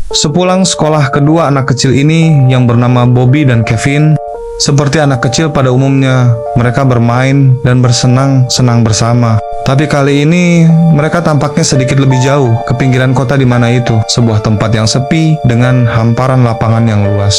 Sepulang sekolah, kedua anak kecil ini yang bernama Bobby dan Kevin, seperti anak kecil pada umumnya, mereka bermain dan bersenang-senang bersama. Tapi kali ini mereka tampaknya sedikit lebih jauh ke pinggiran kota di mana itu, sebuah tempat yang sepi dengan hamparan lapangan yang luas.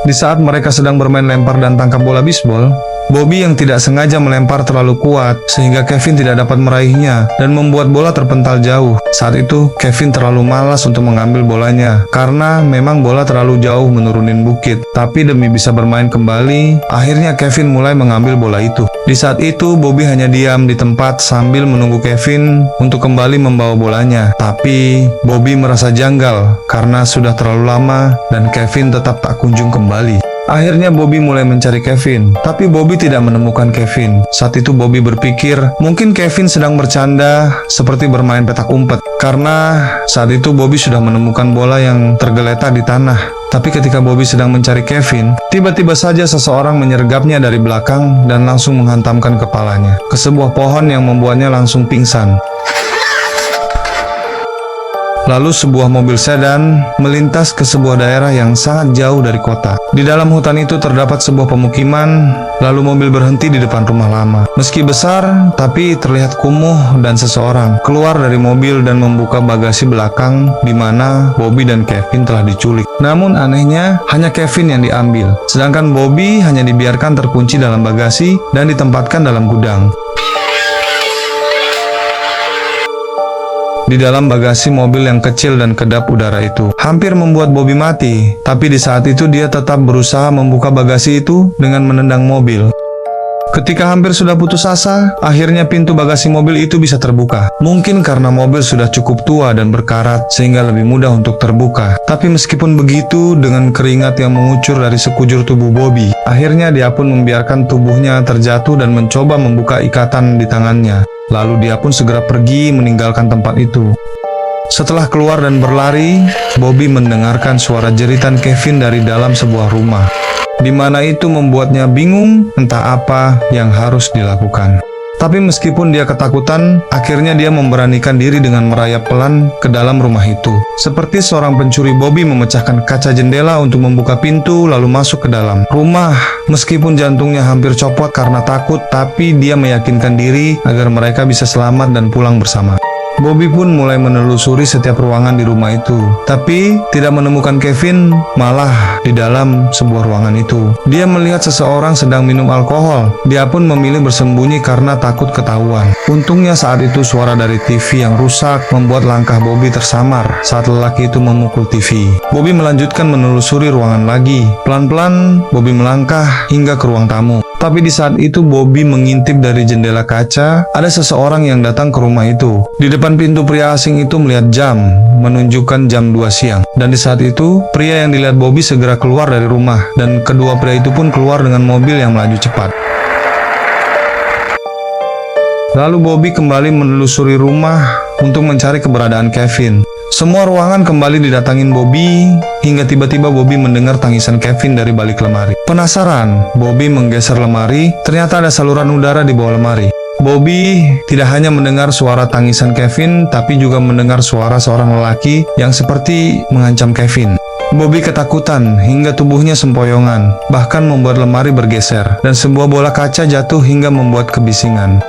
Di saat mereka sedang bermain lempar dan tangkap bola bisbol, Bobby yang tidak sengaja melempar terlalu kuat sehingga Kevin tidak dapat meraihnya dan membuat bola terpental jauh. Saat itu Kevin terlalu malas untuk mengambil bolanya karena memang bola terlalu jauh menurunin bukit. Tapi demi bisa bermain kembali, akhirnya Kevin mulai mengambil bola itu. Di saat itu Bobby hanya diam di tempat sambil menunggu Kevin untuk kembali membawa bolanya. Tapi Bobby merasa janggal karena sudah terlalu lama dan Kevin tetap tak kunjung kembali. Akhirnya Bobby mulai mencari Kevin, tapi Bobby tidak menemukan Kevin. Saat itu Bobby berpikir, mungkin Kevin sedang bercanda seperti bermain petak umpet. Karena saat itu Bobby sudah menemukan bola yang tergeletak di tanah. Tapi ketika Bobby sedang mencari Kevin, tiba-tiba saja seseorang menyergapnya dari belakang dan langsung menghantamkan kepalanya ke sebuah pohon yang membuatnya langsung pingsan. Lalu sebuah mobil sedan melintas ke sebuah daerah yang sangat jauh dari kota. Di dalam hutan itu terdapat sebuah pemukiman, lalu mobil berhenti di depan rumah lama. Meski besar, tapi terlihat kumuh dan seseorang keluar dari mobil dan membuka bagasi belakang di mana Bobby dan Kevin telah diculik. Namun anehnya, hanya Kevin yang diambil, sedangkan Bobby hanya dibiarkan terkunci dalam bagasi dan ditempatkan dalam gudang. Di dalam bagasi mobil yang kecil dan kedap udara itu hampir membuat Bobby mati, tapi di saat itu dia tetap berusaha membuka bagasi itu dengan menendang mobil. Ketika hampir sudah putus asa, akhirnya pintu bagasi mobil itu bisa terbuka. Mungkin karena mobil sudah cukup tua dan berkarat sehingga lebih mudah untuk terbuka. Tapi meskipun begitu, dengan keringat yang mengucur dari sekujur tubuh Bobby, akhirnya dia pun membiarkan tubuhnya terjatuh dan mencoba membuka ikatan di tangannya. Lalu dia pun segera pergi meninggalkan tempat itu. Setelah keluar dan berlari, Bobby mendengarkan suara jeritan Kevin dari dalam sebuah rumah, di mana itu membuatnya bingung entah apa yang harus dilakukan. Tapi meskipun dia ketakutan, akhirnya dia memberanikan diri dengan merayap pelan ke dalam rumah itu. Seperti seorang pencuri, Bobby memecahkan kaca jendela untuk membuka pintu lalu masuk ke dalam rumah. Meskipun jantungnya hampir copot karena takut, tapi dia meyakinkan diri agar mereka bisa selamat dan pulang bersama. Bobby pun mulai menelusuri setiap ruangan di rumah itu, tapi tidak menemukan Kevin, malah di dalam sebuah ruangan itu dia melihat seseorang sedang minum alkohol. Dia pun memilih bersembunyi karena takut ketahuan. Untungnya saat itu suara dari TV yang rusak membuat langkah Bobby tersamar saat lelaki itu memukul TV. Bobby melanjutkan menelusuri ruangan lagi. Pelan-pelan Bobby melangkah hingga ke ruang tamu. Tapi di saat itu Bobby mengintip dari jendela kaca, ada seseorang yang datang ke rumah itu. Di depan pintu, pria asing itu melihat jam, menunjukkan jam 2 siang. Dan di saat itu, pria yang dilihat Bobby segera keluar dari rumah, dan kedua pria itu pun keluar dengan mobil yang melaju cepat. Lalu Bobby kembali menelusuri rumah untuk mencari keberadaan Kevin. Semua ruangan kembali didatangin Bobby, hingga tiba-tiba Bobby mendengar tangisan Kevin dari balik lemari. Penasaran, Bobby menggeser lemari, ternyata ada saluran udara di bawah lemari. Bobby tidak hanya mendengar suara tangisan Kevin, tapi juga mendengar suara seorang lelaki yang seperti mengancam Kevin. Bobby ketakutan hingga tubuhnya sempoyongan, bahkan membuat lemari bergeser, dan sebuah bola kaca jatuh hingga membuat kebisingan.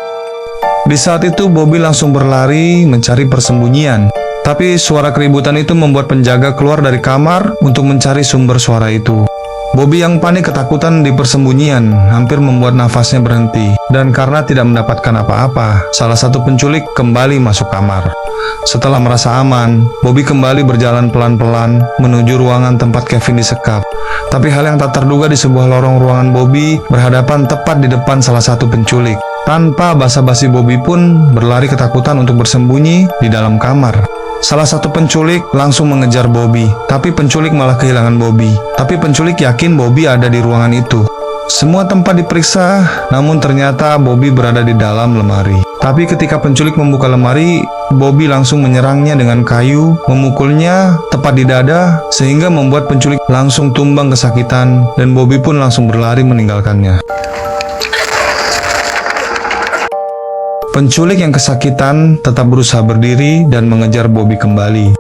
Di saat itu Bobby langsung berlari mencari persembunyian. Tapi suara keributan itu membuat penjaga keluar dari kamar untuk mencari sumber suara itu. Bobby yang panik ketakutan di persembunyian hampir membuat nafasnya berhenti. Dan karena tidak mendapatkan apa-apa, salah satu penculik kembali masuk kamar. Setelah merasa aman, Bobby kembali berjalan pelan-pelan menuju ruangan tempat Kevin disekap. Tapi hal yang tak terduga, di sebuah lorong ruangan Bobby berhadapan tepat di depan salah satu penculik. Tanpa basa-basi, Bobby pun berlari ketakutan untuk bersembunyi di dalam kamar. Salah satu penculik langsung mengejar Bobby, tapi penculik malah kehilangan Bobby. Tapi penculik yakin Bobby ada di ruangan itu. Semua tempat diperiksa, namun ternyata Bobby berada di dalam lemari. Tapi ketika penculik membuka lemari, Bobby langsung menyerangnya dengan kayu, memukulnya tepat di dada, sehingga membuat penculik langsung tumbang kesakitan, dan Bobby pun langsung berlari meninggalkannya. Penculik yang kesakitan tetap berusaha berdiri dan mengejar Bobby kembali.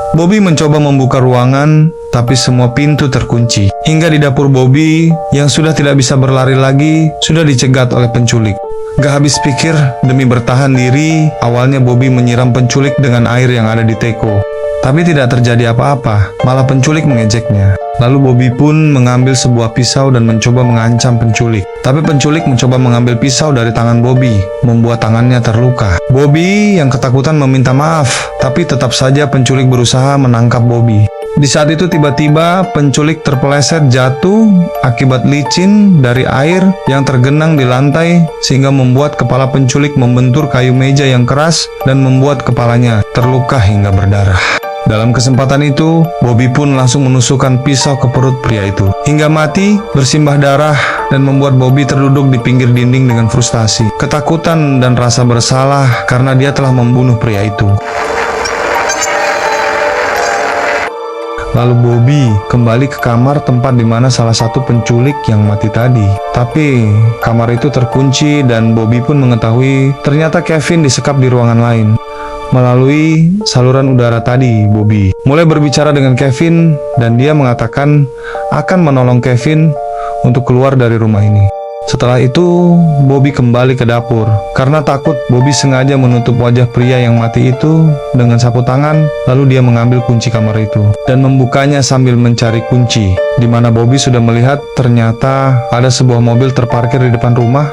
Bobby mencoba membuka ruangan, tapi semua pintu terkunci. Hingga di dapur Bobby, yang sudah tidak bisa berlari lagi, sudah dicegat oleh penculik. Gak habis pikir, demi bertahan diri, awalnya Bobby menyiram penculik dengan air yang ada di teko. Tapi tidak terjadi apa-apa, malah penculik mengejeknya. Lalu Bobby pun mengambil sebuah pisau dan mencoba mengancam penculik. Tapi penculik mencoba mengambil pisau dari tangan Bobby, membuat tangannya terluka. Bobby yang ketakutan meminta maaf, tapi tetap saja penculik berusaha menangkap Bobby. Di saat itu tiba-tiba penculik terpeleset jatuh akibat licin dari air yang tergenang di lantai sehingga membuat kepala penculik membentur kayu meja yang keras dan membuat kepalanya terluka hingga berdarah. Dalam kesempatan itu, Bobby pun langsung menusukkan pisau ke perut pria itu hingga mati bersimbah darah dan membuat Bobby terduduk di pinggir dinding dengan frustasi, ketakutan dan rasa bersalah karena dia telah membunuh pria itu. Lalu Bobby kembali ke kamar tempat di mana salah satu penculik yang mati tadi. Tapi kamar itu terkunci dan Bobby pun mengetahui ternyata Kevin disekap di ruangan lain. Melalui saluran udara tadi, Bobby mulai berbicara dengan Kevin dan dia mengatakan akan menolong Kevin untuk keluar dari rumah ini. Setelah itu, Bobby kembali ke dapur. Karena takut, Bobby sengaja menutup wajah pria yang mati itu dengan sapu tangan, lalu dia mengambil kunci kamar itu dan membukanya sambil mencari kunci, di mana Bobby sudah melihat ternyata ada sebuah mobil terparkir di depan rumah.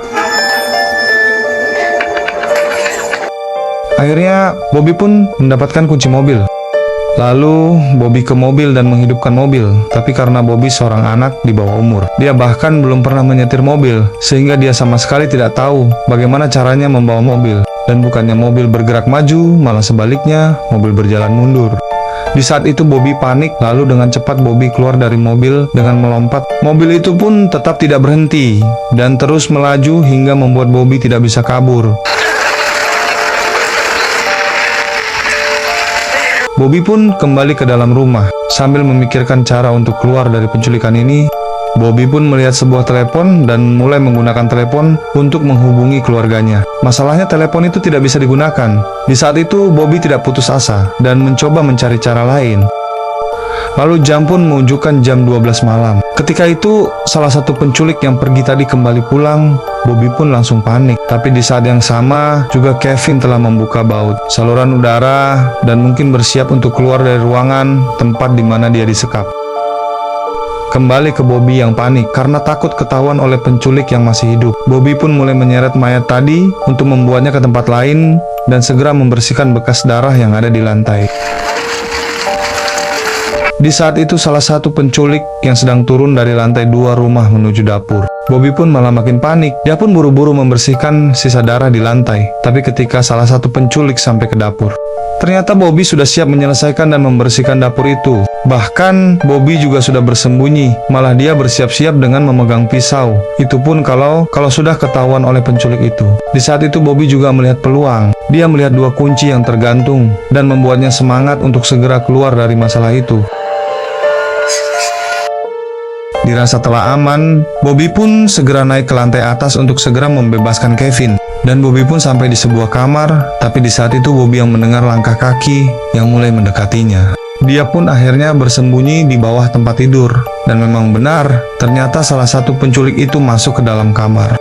Akhirnya, Bobby pun mendapatkan kunci mobil. Lalu, Bobby ke mobil dan menghidupkan mobil. Tapi karena Bobby seorang anak di bawah umur, dia bahkan belum pernah menyetir mobil, sehingga dia sama sekali tidak tahu bagaimana caranya membawa mobil. Dan bukannya mobil bergerak maju, malah sebaliknya, mobil berjalan mundur. Di saat itu Bobby panik, lalu dengan cepat Bobby keluar dari mobil dengan melompat. Mobil itu pun tetap tidak berhenti, dan terus melaju hingga membuat Bobby tidak bisa kabur. Bobby pun kembali ke dalam rumah. Sambil memikirkan cara untuk keluar dari penculikan ini, Bobby pun melihat sebuah telepon dan mulai menggunakan telepon untuk menghubungi keluarganya. Masalahnya telepon itu tidak bisa digunakan. Di saat itu Bobby tidak putus asa dan mencoba mencari cara lain. Lalu jam pun menunjukkan jam 12 malam. Ketika itu, salah satu penculik yang pergi tadi kembali pulang. Bobby pun langsung panik. Tapi di saat yang sama, juga Kevin telah membuka baut, saluran udara, dan mungkin bersiap untuk keluar dari ruangan tempat di mana dia disekap. Kembali ke Bobby yang panik karena takut ketahuan oleh penculik yang masih hidup. Bobby pun mulai menyeret mayat tadi untuk membuatnya ke tempat lain dan segera membersihkan bekas darah yang ada di lantai. Di saat itu salah satu penculik yang sedang turun dari lantai 2 rumah menuju dapur. Bobby pun malah makin panik. Dia pun buru-buru membersihkan sisa darah di lantai. Tapi ketika salah satu penculik sampai ke dapur, ternyata Bobby sudah siap menyelesaikan dan membersihkan dapur itu. Bahkan Bobby juga sudah bersembunyi. Malah dia bersiap-siap dengan memegang pisau. Itu pun kalau sudah ketahuan oleh penculik itu. Di saat itu Bobby juga melihat peluang. Dia melihat 2 kunci yang tergantung dan membuatnya semangat untuk segera keluar dari masalah itu. Dirasa telah aman, Bobby pun segera naik ke lantai atas untuk segera membebaskan Kevin. Dan Bobby pun sampai di sebuah kamar, tapi di saat itu Bobby yang mendengar langkah kaki yang mulai mendekatinya. Dia pun akhirnya bersembunyi di bawah tempat tidur. Dan memang benar, ternyata salah satu penculik itu masuk ke dalam kamar.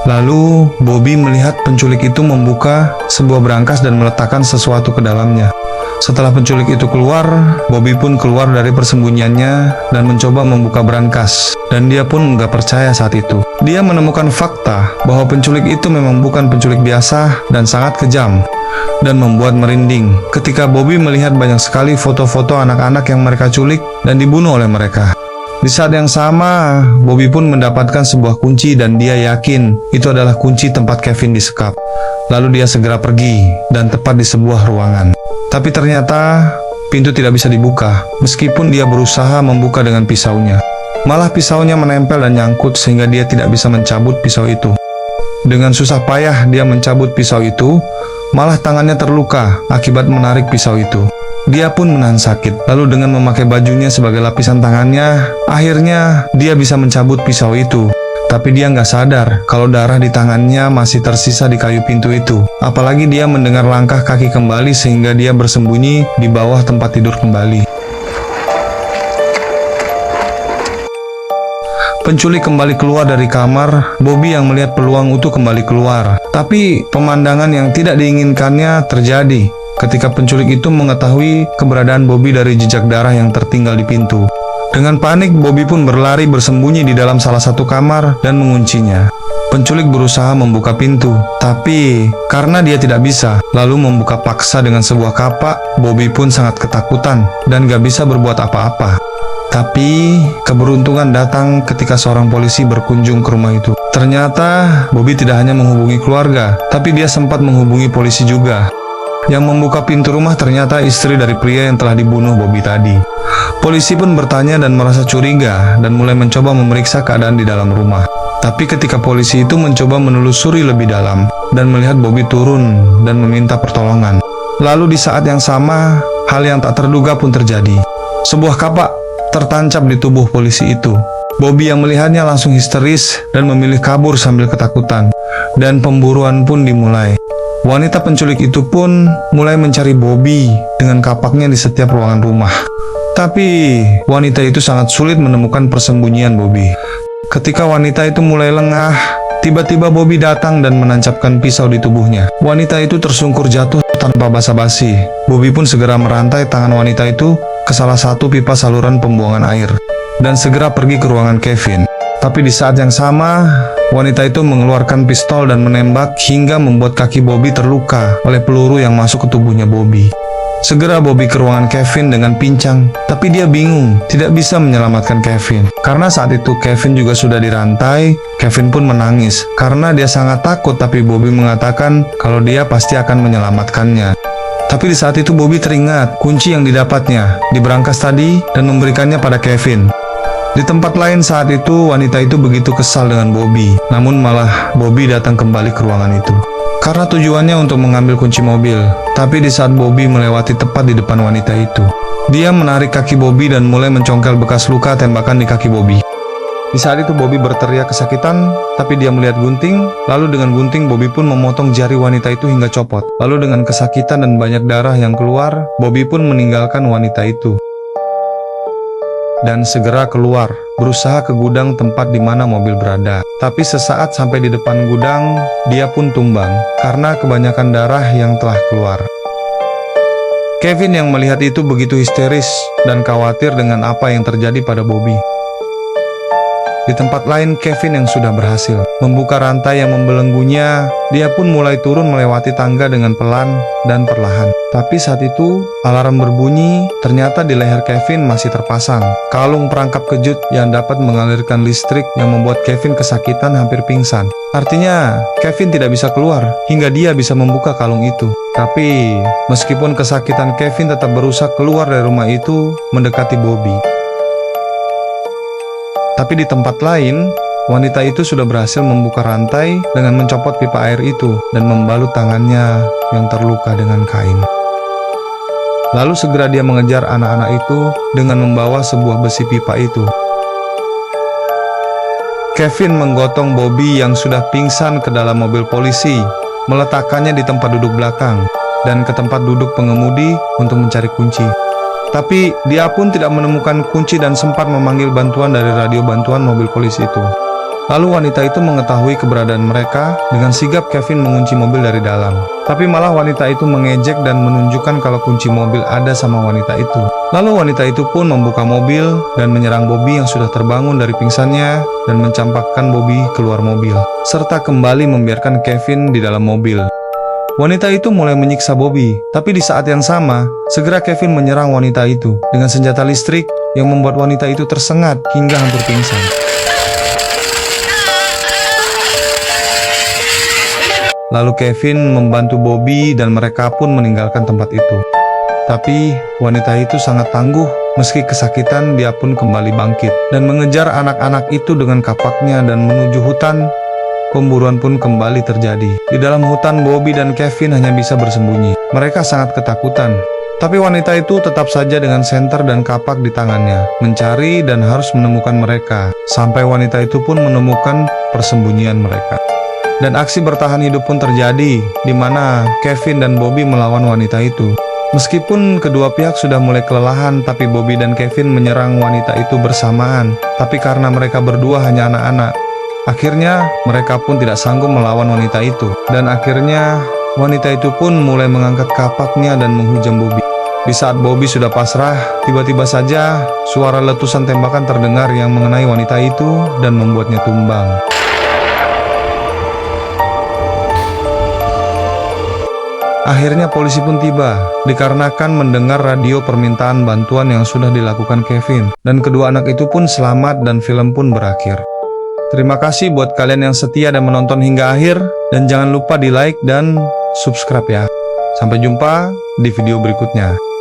Lalu, Bobby melihat penculik itu membuka sebuah brankas dan meletakkan sesuatu ke dalamnya. Setelah penculik itu keluar, Bobby pun keluar dari persembunyiannya dan mencoba membuka brankas. Dan dia pun nggak percaya saat itu. Dia menemukan fakta bahwa penculik itu memang bukan penculik biasa dan sangat kejam. Dan membuat merinding ketika Bobby melihat banyak sekali foto-foto anak-anak yang mereka culik dan dibunuh oleh mereka. Di saat yang sama, Bobby pun mendapatkan sebuah kunci dan dia yakin itu adalah kunci tempat Kevin disekap. Lalu dia segera pergi dan tepat di sebuah ruangan. Tapi ternyata pintu tidak bisa dibuka meskipun dia berusaha membuka dengan pisaunya. Malah pisaunya menempel dan nyangkut sehingga dia tidak bisa mencabut pisau itu. Dengan susah payah dia mencabut pisau itu, malah tangannya terluka akibat menarik pisau itu. Dia pun menahan sakit, lalu dengan memakai bajunya sebagai lapisan tangannya, akhirnya dia bisa mencabut pisau itu. Tapi dia nggak sadar kalau darah di tangannya masih tersisa di kayu pintu itu. Apalagi dia mendengar langkah kaki kembali sehingga dia bersembunyi di bawah tempat tidur kembali. Penculik kembali keluar dari kamar. Bobby yang melihat peluang untuk kembali keluar. Tapi pemandangan yang tidak diinginkannya terjadi ketika penculik itu mengetahui keberadaan Bobby dari jejak darah yang tertinggal di pintu. Dengan panik, Bobby pun berlari bersembunyi di dalam salah satu kamar dan menguncinya. Penculik berusaha membuka pintu, tapi karena dia tidak bisa, lalu membuka paksa dengan sebuah kapak, Bobby pun sangat ketakutan dan gak bisa berbuat apa-apa. Tapi keberuntungan datang ketika seorang polisi berkunjung ke rumah itu. Ternyata Bobby tidak hanya menghubungi keluarga, tapi dia sempat menghubungi polisi juga. Yang membuka pintu rumah ternyata istri dari pria yang telah dibunuh Bobby tadi. Polisi pun bertanya dan merasa curiga dan mulai mencoba memeriksa keadaan di dalam rumah. Tapi ketika polisi itu mencoba menelusuri lebih dalam dan melihat Bobby turun dan meminta pertolongan. Lalu di saat yang sama, hal yang tak terduga pun terjadi. Sebuah kapak tertancap di tubuh polisi itu. Bobby yang melihatnya langsung histeris dan memilih kabur sambil ketakutan. Dan pemburuan pun dimulai. Wanita penculik itu pun mulai mencari Bobby dengan kapaknya di setiap ruangan rumah. Tapi wanita itu sangat sulit menemukan persembunyian Bobby. Ketika wanita itu mulai lengah, tiba-tiba Bobby datang dan menancapkan pisau di tubuhnya. Wanita itu tersungkur jatuh tanpa basa-basi. Bobby pun segera merantai tangan wanita itu ke salah satu pipa saluran pembuangan air dan segera pergi ke ruangan Kevin. Tapi di saat yang sama, wanita itu mengeluarkan pistol dan menembak hingga membuat kaki Bobby terluka oleh peluru yang masuk ke tubuhnya Bobby. Segera Bobby ke ruangan Kevin dengan pincang, tapi dia bingung, tidak bisa menyelamatkan Kevin. Karena saat itu Kevin juga sudah dirantai, Kevin pun menangis karena dia sangat takut, tapi Bobby mengatakan kalau dia pasti akan menyelamatkannya. Tapi di saat itu Bobby teringat kunci yang didapatnya di berangkas tadi dan memberikannya pada Kevin. Di tempat lain saat itu wanita itu begitu kesal dengan Bobby, namun malah Bobby datang kembali ke ruangan itu karena tujuannya untuk mengambil kunci mobil. Tapi di saat Bobby melewati tepat di depan wanita itu, dia menarik kaki Bobby dan mulai mencongkel bekas luka tembakan di kaki Bobby. Di saat itu Bobby berteriak kesakitan, tapi dia melihat gunting. Lalu dengan gunting Bobby pun memotong jari wanita itu hingga copot. Lalu dengan kesakitan dan banyak darah yang keluar, Bobby pun meninggalkan wanita itu dan segera keluar, berusaha ke gudang tempat di mana mobil berada. Tapi sesaat sampai di depan gudang, dia pun tumbang karena kebanyakan darah yang telah keluar. Kevin yang melihat itu begitu histeris dan khawatir dengan apa yang terjadi pada Bobby. Di tempat lain, Kevin yang sudah berhasil membuka rantai yang membelenggunya, dia pun mulai turun melewati tangga dengan pelan dan perlahan. Tapi saat itu, alarm berbunyi, ternyata di leher Kevin masih terpasang kalung perangkap kejut yang dapat mengalirkan listrik yang membuat Kevin kesakitan hampir pingsan. Artinya, Kevin tidak bisa keluar hingga dia bisa membuka kalung itu. Tapi, meskipun kesakitan, Kevin tetap berusaha keluar dari rumah itu mendekati Bobby. Tapi di tempat lain, wanita itu sudah berhasil membuka rantai dengan mencopot pipa air itu dan membalut tangannya yang terluka dengan kain. Lalu segera dia mengejar anak-anak itu dengan membawa sebuah besi pipa itu. Kevin menggotong Bobby yang sudah pingsan ke dalam mobil polisi, meletakkannya di tempat duduk belakang dan ke tempat duduk pengemudi untuk mencari kunci. Tapi dia pun tidak menemukan kunci dan sempat memanggil bantuan dari radio bantuan mobil polisi itu. Lalu wanita itu mengetahui keberadaan mereka. Dengan sigap Kevin mengunci mobil dari dalam. Tapi malah wanita itu mengejek dan menunjukkan kalau kunci mobil ada sama wanita itu. Lalu wanita itu pun membuka mobil dan menyerang Bobby yang sudah terbangun dari pingsannya dan mencampakkan Bobby keluar mobil, serta kembali membiarkan Kevin di dalam mobil. Wanita itu mulai menyiksa Bobby, tapi di saat yang sama, segera Kevin menyerang wanita itu dengan senjata listrik yang membuat wanita itu tersengat hingga hampir pingsan. Lalu Kevin membantu Bobby dan mereka pun meninggalkan tempat itu. Tapi wanita itu sangat tangguh, meski kesakitan dia pun kembali bangkit dan mengejar anak-anak itu dengan kapaknya dan menuju hutan. Pemburuan pun kembali terjadi. Di dalam hutan, Bobby dan Kevin hanya bisa bersembunyi. Mereka sangat ketakutan. Tapi wanita itu tetap saja dengan senter dan kapak di tangannya, mencari dan harus menemukan mereka, sampai wanita itu pun menemukan persembunyian mereka. Dan aksi bertahan hidup pun terjadi, di mana Kevin dan Bobby melawan wanita itu. Meskipun kedua pihak sudah mulai kelelahan, tapi Bobby dan Kevin menyerang wanita itu bersamaan. Tapi karena mereka berdua hanya anak-anak, akhirnya mereka pun tidak sanggup melawan wanita itu. Dan akhirnya wanita itu pun mulai mengangkat kapaknya dan menghujam Bobby. Di saat Bobby sudah pasrah, tiba-tiba saja suara letusan tembakan terdengar yang mengenai wanita itu dan membuatnya tumbang. Akhirnya polisi pun tiba, dikarenakan mendengar radio permintaan bantuan yang sudah dilakukan Kevin. Dan kedua anak itu pun selamat dan film pun berakhir. Terima kasih buat kalian yang setia dan menonton hingga akhir. Dan jangan lupa di like dan subscribe ya. Sampai jumpa di video berikutnya.